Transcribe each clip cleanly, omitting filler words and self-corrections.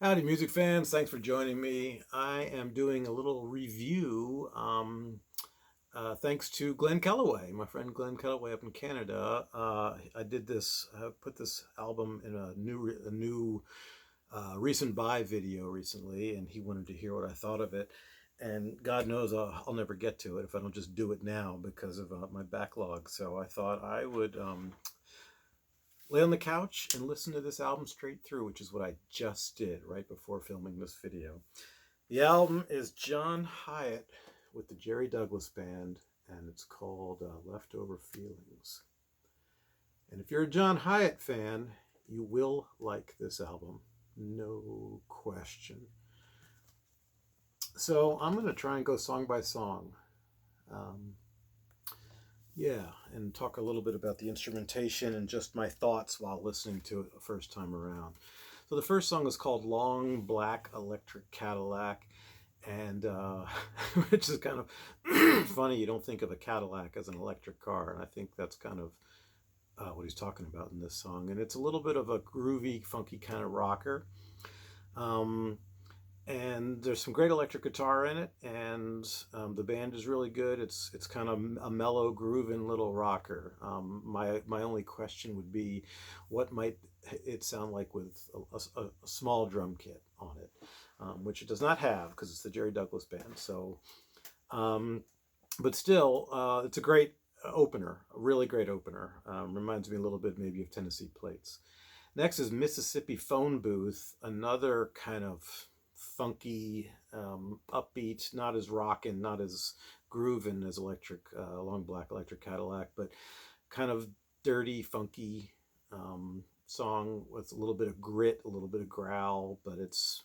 Howdy, music fans. Thanks for joining me. I am doing a little review thanks to Glenn Kellaway, my friend Glenn Kellaway up in Canada. I put this album in a new recent buy video recently, and he wanted to hear what I thought of it. And God knows I'll never get to it if I don't just do it now because of my backlog. So I thought I would lay on the couch and listen to this album straight through, which is what I just did right before filming this video. The album is John Hiatt with the Jerry Douglas Band, and it's called Leftover Feelings. And if you're a John Hiatt fan, you will like this album, no question. So I'm going to try and go song by song. And talk a little bit about the instrumentation and just my thoughts while listening to it the first time around. So the first song is called Long Black Electric Cadillac, and which is kind of funny. You don't think of a Cadillac as an electric car, and I think that's kind of what he's talking about in this song. And it's a little bit of a groovy, funky kind of rocker. And there's some great electric guitar in it, and the band is really good. It's kind of a mellow, grooving little rocker. My only question would be, what might it sound like with a small drum kit on it, which it does not have because it's the Jerry Douglas Band. So, but still, it's a great opener, a really great opener. Reminds me a little bit maybe of Tennessee Plates. Next is Mississippi Phone Booth, another kind of funky, upbeat, not as rockin', not as groovin' as Long Black Electric Cadillac, but kind of dirty, funky song with a little bit of grit, a little bit of growl, but it's,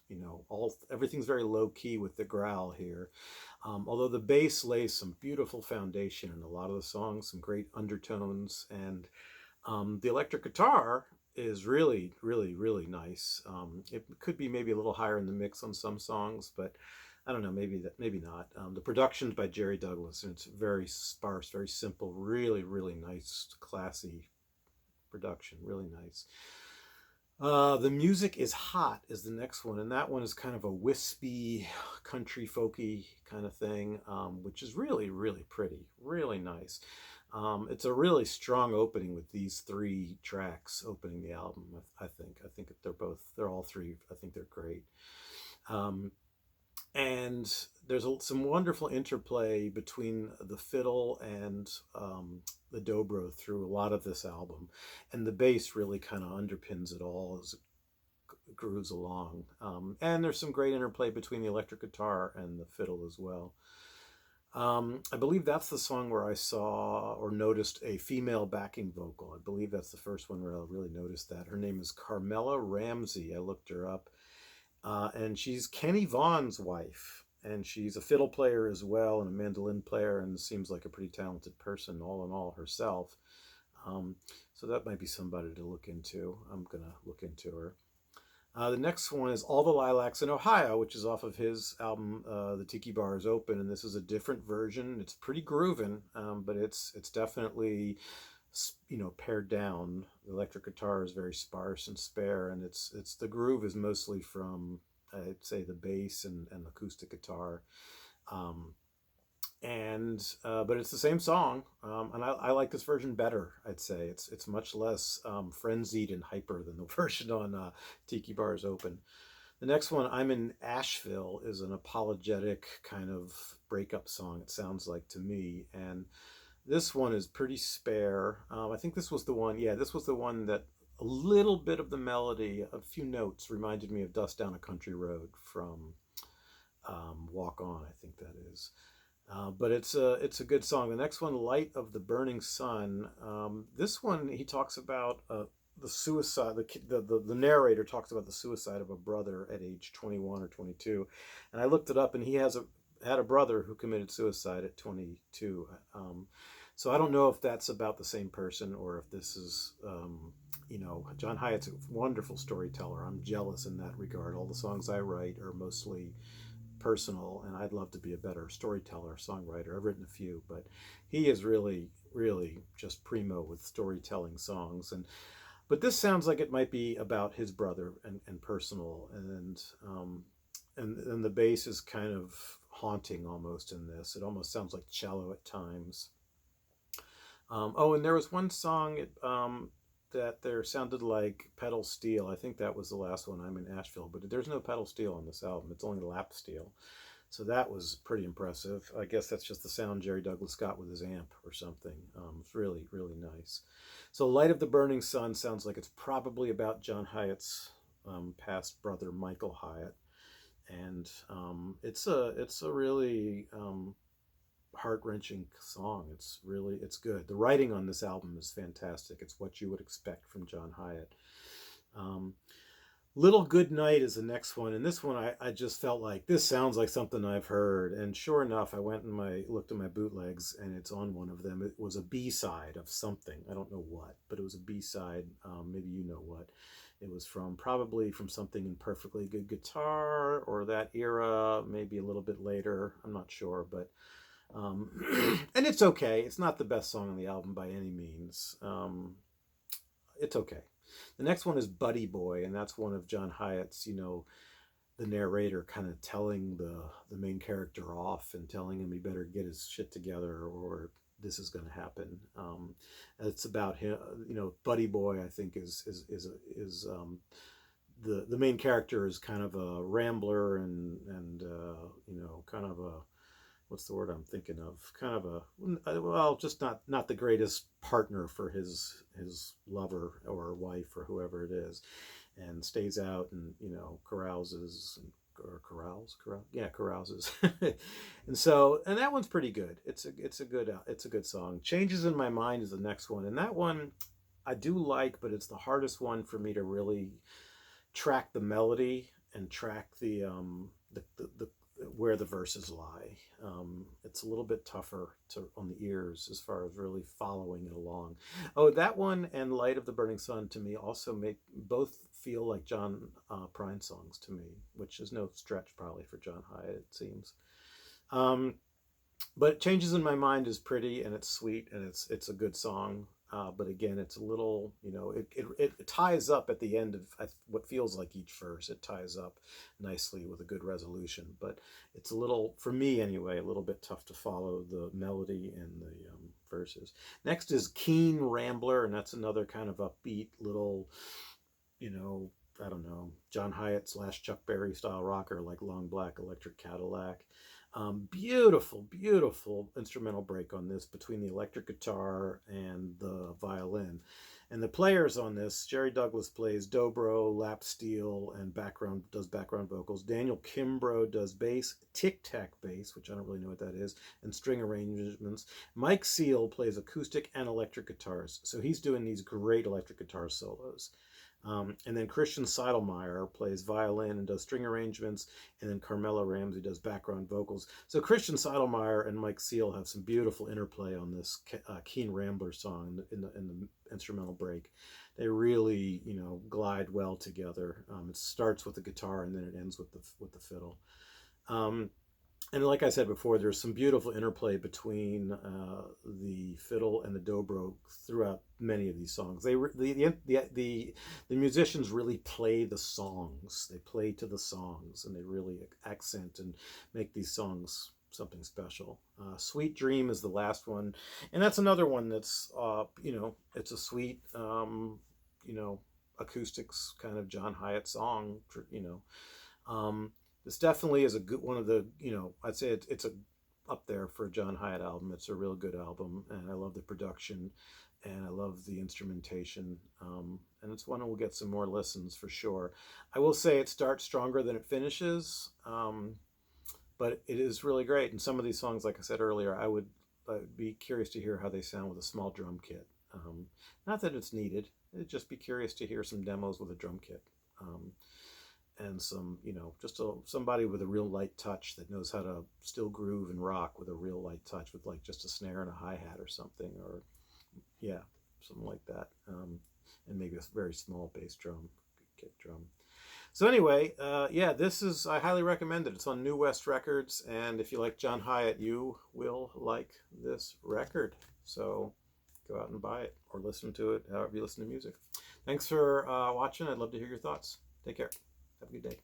everything's very low key with the growl here. Although the bass lays some beautiful foundation in a lot of the songs, some great undertones, and the electric guitar is really, really, really nice. It could be maybe a little higher in the mix on some songs, but I don't know, maybe not. The production's by Jerry Douglas, and it's very sparse, very simple, really, really nice, classy production, really nice. The music is hot is the next one, and that one is kind of a wispy, country folky kind of thing, which is really, really pretty, really nice. It's a really strong opening with these three tracks opening the album. I think they're all three. I think they're great. And there's some wonderful interplay between the fiddle and the dobro through a lot of this album, and the bass really kind of underpins it all as it grooves along. And there's some great interplay between the electric guitar and the fiddle as well. I believe that's the song where I saw or noticed a female backing vocal. I believe that's the first one where I really noticed that. Her name is Carmela Ramsey. I looked her up. And she's Kenny Vaughn's wife. And she's a fiddle player as well and a mandolin player, and seems like a pretty talented person all in all herself. So that might be somebody to look into. I'm going to look into her. The next one is All the Lilacs in Ohio, which is off of his album, The Tiki Bar is Open, and this is a different version. It's pretty groovin', but it's definitely, pared down. The electric guitar is very sparse and spare, and it's the groove is mostly from, I'd say, the bass and acoustic guitar. But it's the same song, and I like this version better. I'd say it's much less frenzied and hyper than the version on Tiki Bar's Open. The next one, I'm in Asheville, is an apologetic kind of breakup song, it sounds like to me, and this one is pretty spare. I think this was the one. Yeah, this was the one that a little bit of the melody, a few notes, reminded me of "Dust Down a Country Road" from Walk On. I think that is. But it's a good song. The next one, Light of the Burning Sun. This one, he talks about the suicide. The narrator talks about the suicide of a brother at age 21 or 22, and I looked it up, and he had a brother who committed suicide at 22. So I don't know if that's about the same person or if this is, John Hiatt's a wonderful storyteller. I'm jealous in that regard. All the songs I write are mostly personal, and I'd love to be a better storyteller, songwriter. I've written a few, but he is really, really just primo with storytelling songs. And But this sounds like it might be about his brother and personal, and the bass is kind of haunting almost in this. It almost sounds like cello at times. Oh, and there was one song that there sounded like pedal steel. I think that was the last one. I'm in Asheville, but there's no pedal steel on this album. It's only lap steel. So that was pretty impressive. I guess that's just the sound Jerry Douglas got with his amp or something. It's really, really nice. So Light of the Burning Sun sounds like it's probably about John Hiatt's past brother, Michael Hiatt. And it's a really heart-wrenching song. It's good. The writing on this album is fantastic. It's what you would expect from John Hiatt. Little Good Night is the next one, and this one I just felt like this sounds like something I've heard, and sure enough, I went and looked at my bootlegs, and it's on one of them. It was a B-side of something. I don't know what, but it was a B-side. Maybe you know what. It was probably from something in Perfectly Good Guitar or that era, maybe a little bit later. I'm not sure, but and it's okay. It's not the best song on the album by any means. It's okay. The next one is Buddy Boy, and that's one of John Hiatt's, the narrator kind of telling the main character off and telling him he better get his shit together or this is going to happen. It's about him, Buddy Boy, I think is the main character is kind of a rambler and kind of a, what's the word I'm thinking of? Kind of just not the greatest partner for his lover or wife or whoever it is, and stays out and carouses carouses, and that one's pretty good. It's a good song. Changes in My Mind is the next one, and that one I do like, but it's the hardest one for me to really track the melody and track the where the verses lie. It's a little bit tougher on the ears as far as really following it along. Oh, that one and Light of the Burning Sun to me also both feel like John Prine songs to me, which is no stretch probably for John Hiatt, it seems. But Changes in My Mind is pretty and it's sweet and it's a good song. But again, it's a little, it ties up at the end of what feels like each verse. It ties up nicely with a good resolution. But it's a little, for me anyway, a little bit tough to follow the melody and the verses. Next is Keen Rambler, and that's another kind of upbeat little, I don't know, John Hiatt / Chuck Berry style rocker like Long Black Electric Cadillac. Beautiful, beautiful instrumental break on this between the electric guitar and the violin. And the players on this, Jerry Douglas plays dobro, lap steel, and does background vocals. Daniel Kimbrough does bass, tic-tac bass, which I don't really know what that is, and string arrangements. Mike Seal plays acoustic and electric guitars. So he's doing these great electric guitar solos. And then Christian Seidelmeyer plays violin and does string arrangements, and then Carmela Ramsey does background vocals. So Christian Seidelmeyer and Mike Seal have some beautiful interplay on this Keen Rambler song in the instrumental break. They really, glide well together. It starts with the guitar and then it ends with the fiddle. And like I said before, there's some beautiful interplay between the fiddle and the dobro throughout many of these songs. The musicians really play the songs. They play to the songs, and they really accent and make these songs something special. Sweet Dream is the last one, and that's another one that's it's a sweet acoustics kind of John Hiatt song. This definitely is a good one of the, I'd say it's up there for a John Hiatt album. It's a real good album, and I love the production, and I love the instrumentation, and it's one that will get some more listens for sure. I will say it starts stronger than it finishes, but it is really great. And some of these songs, like I said earlier, I would be curious to hear how they sound with a small drum kit. Not that it's needed. I'd just be curious to hear some demos with a drum kit. And some, just somebody with a real light touch that knows how to still groove and rock with a real light touch with like just a snare and a hi-hat or something, or something like that. And maybe a very small bass drum, kick drum. So anyway, I highly recommend it. It's on New West Records, and if you like John Hiatt, you will like this record. So go out and buy it or listen to it however you listen to music. Thanks for watching. I'd love to hear your thoughts. Take care. Have a good day.